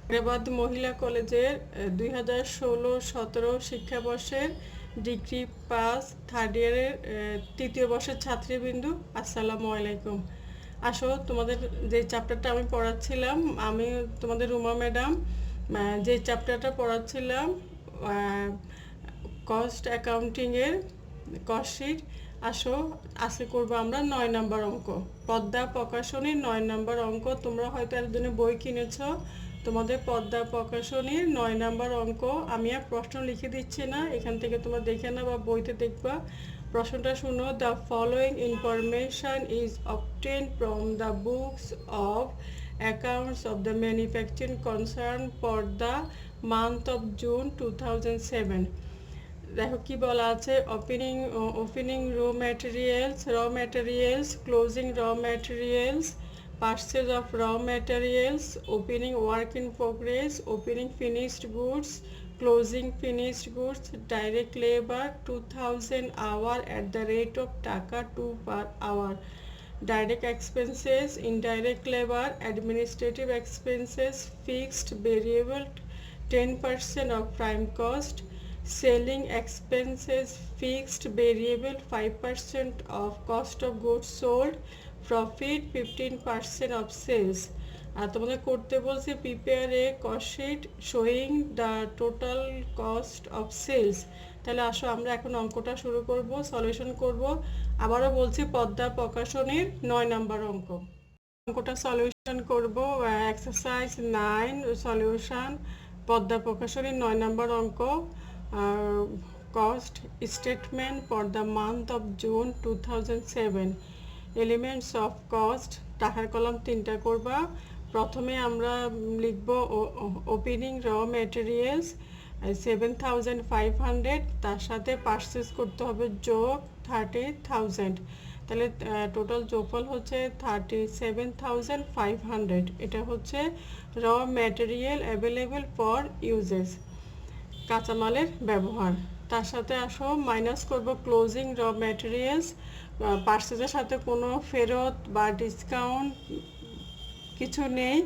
আগ্রাবাদ মহিলা কলেজের 2016-17 শিক্ষাবর্ষের degree pass third ইয়ারের তৃতীয় বর্ষের ছাত্রীবৃন্দু, আসসালামু আলাইকুম। আসো, তোমাদের যে চ্যাপ্টারটা আমি পড়াচ্ছিলাম, আমি তোমাদের রুমা ম্যাডাম যে চ্যাপ্টারটা পড়াচ্ছিলাম কস্ট অ্যাকাউন্টিংয়ের কস্টশিট। আসো, আজকে করবো আমরা 9 নম্বর অঙ্ক, পদ্মা প্রকাশনীর 9 নম্বর অঙ্ক। তোমরা হয়তো এতদিনে বই কিনেছ, তোমাদের পদ্মা প্রকাশনীর 9 নম্বর অঙ্ক। আমি আর প্রশ্ন লিখে দিচ্ছি না, এখান থেকে তোমরা দেখে না বা বইতে দেখবা। প্রশ্নটা শুনো। The following information is obtain from the books of accounts of the manufacturing concern for the month of June 2007। দেখো কি বলা আছে। ওপেনিং র ম্যাটেরিয়ালস, ক্লোজিং র materials, purchase of raw materials, opening work in progress, opening finished goods, closing finished goods, direct labor 2000 hour at the rate of taka 2 per hour, direct expenses, indirect labor, administrative expenses, fixed variable 10% of prime cost, selling expenses, fixed variable 5% of cost of goods sold, profit 15% of sales. আর তোমাদের করতে বলছে prepare a cost sheet showing the total cost of sales. তাহলে আসো আমরা এখন অঙ্কটা শুরু করব, সলিউশন করব। আবারও বলছি পদ্মা প্রকাশনীর 9 নম্বর অঙ্ক। অঙ্কটা সলিউশন করব। এক্সারসাইজ 9 সলিউশন, পদ্মা প্রকাশনীর 9 নম্বর অঙ্ক। Cost statement for the month of June 2007। Elements of cost, টাকার কলাম 3টা করবা। প্রথমে আমরা লিখব ওপেনিং র ম্যাটেরিয়ালস 7500, তার সাথে পারচেস করতে হবে যোগ 30,000। তাহলে টোটাল যোগফল হচ্ছে 37,500। এটা হচ্ছে র ম্যাটেরিয়াল অ্যাভেলেবল ফর ইউজেস, কাঁচামালের ব্যবহার। তার সাথে আসো মাইনাস করব ক্লোজিং র ম্যাটেরিয়ালস। পার্সেসের সাথে কোনো ফেরত বা ডিসকাউন্ট কিছু নেই,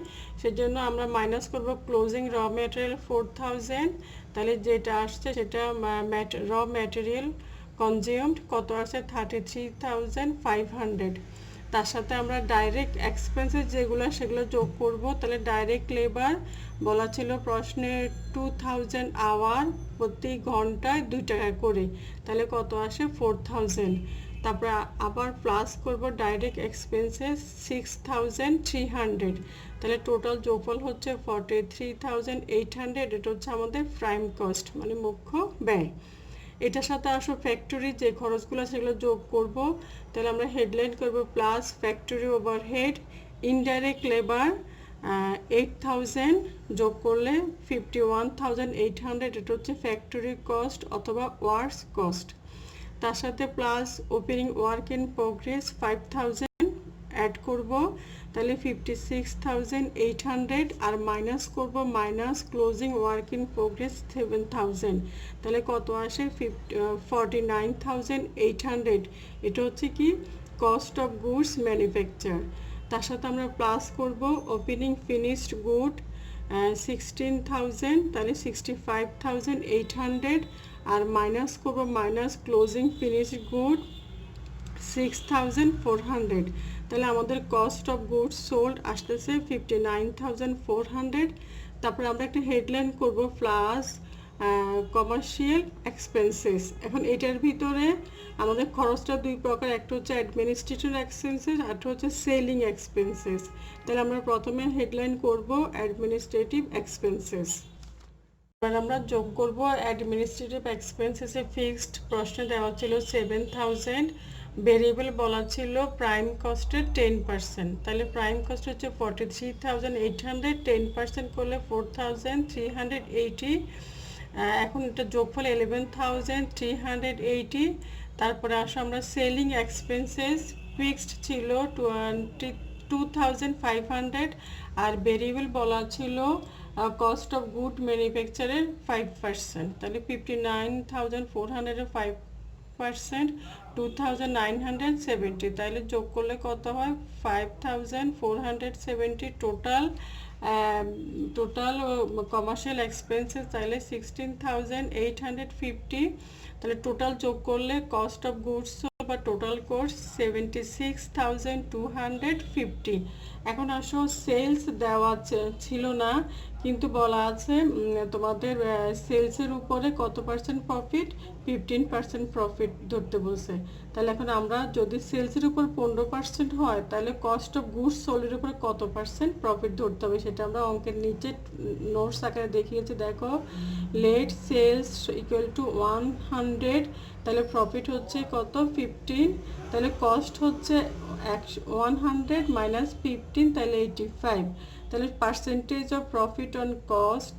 সেজন্য আমরা মাইনাস করব ক্লোজিং র ম্যাটেরিয়াল 4000। তাহলে যেটা আসছে সেটা র ম্যাটেরিয়াল কনজিউমড কত আসছে 33,500। তার সাথে আমরা ডাইরেক্ট এক্সপেন্সেস যেগুলো সেগুলো যোগ করব। তাহলে ডাইরেক্ট লেবার বলা ছিল প্রশ্নে 2000 আওয়ার, প্রতি ঘন্টায় 2 টাকা করে, তাহলে কত আসে 4000। তারপরে আবার প্লাস করব ডাইরেক্ট এক্সপেন্সেস 6300। তাহলে টোটাল যোগফল হচ্ছে 43,800। এটা হচ্ছে আমাদের প্রাইম কস্ট মানে মুখ্য ব্যয়। এটার সাথে আসো ফ্যাক্টরি যে খরচগুলো সেগুলো যোগ করব। তাহলে আমরা হেডলাইন করব plus factory overhead, indirect labour 8000 যোগ করলে 51,800। এটা হচ্ছে ফ্যাক্টরি কস্ট অথবা ওয়ার্কস কস্ট। তার সাথে plus opening work in progress 5000 add করব, তাহলে 56,800। আর মাইনাস করব minus closing work in progress 7000, তাহলে কত আসে 49,800। এটা হচ্ছে কি কস্ট অফ গুডস ম্যানুফ্যাকচার। তার সাথে আমরা প্লাস করব ওপেনিং ফিনিশড গুড 16,000, তাহলে 65,800। আর মাইনাস করব মাইনাস ক্লোজিং ফিনিশড গুড 6,400। তাহলে আমাদের কস্ট অফ গুডস সোল্ড আসতেছে 59,400। তারপরে আমরা একটা হেডলাইন করব প্লাস কমার্শিয়াল এক্সপেন্সেস। এখন এটার ভিতরে আমাদের খরচটা দুই প্রকার, একটা হচ্ছে অ্যাডমিনিস্ট্রেটিভ এক্সপেন্সেস আর একটা হচ্ছে সেলিং এক্সপেন্সেস। তাহলে আমরা প্রথমে হেডলাইন করব অ্যাডমিনিস্ট্রেটিভ এক্সপেন্সেস। এবার আমরা যোগ করব অ্যাডমিনিস্ট্রেটিভ এক্সপেন্সেসে। ফিক্সড প্রশ্নে দেওয়া ছিল 7000, ভেরিয়েবল বলা ছিল প্রাইম কস্টের 10%। তাহলে প্রাইম কস্ট হচ্ছে 43,800, 10% করলে 4,380। এখন এটা যোগফল 11,380। তারপরে আসো আমরা সেলিং এক্সপেন্সেস, ফিক্সড ছিল 22,500 আর ভেরিয়েবল বলা ছিল কস্ট অফ গুড ম্যানুফ্যাকচারের 5%। তাহলে 59,400 5%, 2,970। তাহলে যোগ করলে কত হয় 5,470। টোটাল টোটাল কমার্শিয়াল এক্সপেন্সেস চাইলে 16,850, তাহলে টোটাল যোগ করলে কস্ট অফ গুডস বা টোটাল কোর্স 76,250। এখন আসো সেলস দেওয়া ছিল না, কিন্তু বলা আছে তোমাদের সেলসের উপরে কত পার্সেন্ট প্রফিট, 15% প্রফিট ধরতে বলছে। তাহলে এখন আমরা যদি সেলসের উপর 15% হয়, তাহলে কস্ট অফ গুডস সোল্ডের উপরে কত পার্সেন্ট প্রফিট ধরতে হবে সেটা আমরা অঙ্কের নিচে নোটস আকারে দেখিয়েছি। দেখো, লেট সেলস ইকুয়াল টু 100, তাহলে প্রফিট হচ্ছে কত, 15, তাহলে কস্ট হচ্ছে 100 মাইনাস 15, তাহলে 85, তাহলে percentage of profit on cost,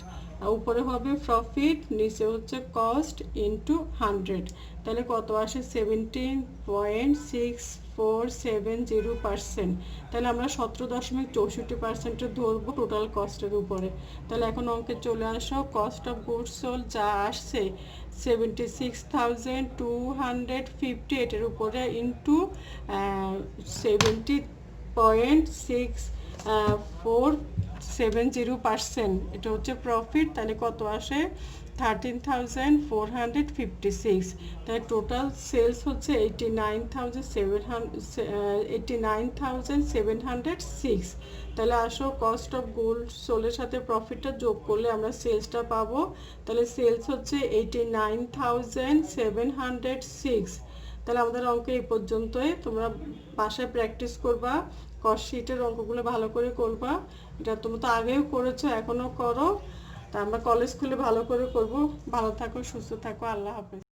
উপরে হবে প্রফিট, নিচে হচ্ছে কস্ট ইন্টু 100, তাহলে কত আসে, 17.6470%। তাহলে আমরা 17.64% ধরবো টোটাল কস্টের উপরে। তাহলে এখন অঙ্কে চলে আসো, কস্ট অফ গুডস সোল্ড যা আসছে 76,250, এটার উপরে ইন্টু 70.6470%, এটা হচ্ছে প্রফিট। তাহলে কত আসে, 13,456। তাই টোটাল সেলস হচ্ছে 89,706। তাহলে আসো কস্ট অফ গুডস সোল্ডের সাথে প্রফিটটা যোগ করলে আমরা সেলসটা পাবো। তাহলে সেলস হচ্ছে 89,706। তাহলে আমাদের অঙ্ক এই পর্যন্তই। তোমরা বাসায় প্র্যাকটিস করবা, কস্ট শিটের অঙ্কগুলো ভালো করে করবা। এটা তোমরা তো আগেও করেছো, এখনও করো। তা আমরা কলেজ খুলে ভালো করে করব। ভালো থাকো, সুস্থ থাকো, আল্লাহ হাফেজ।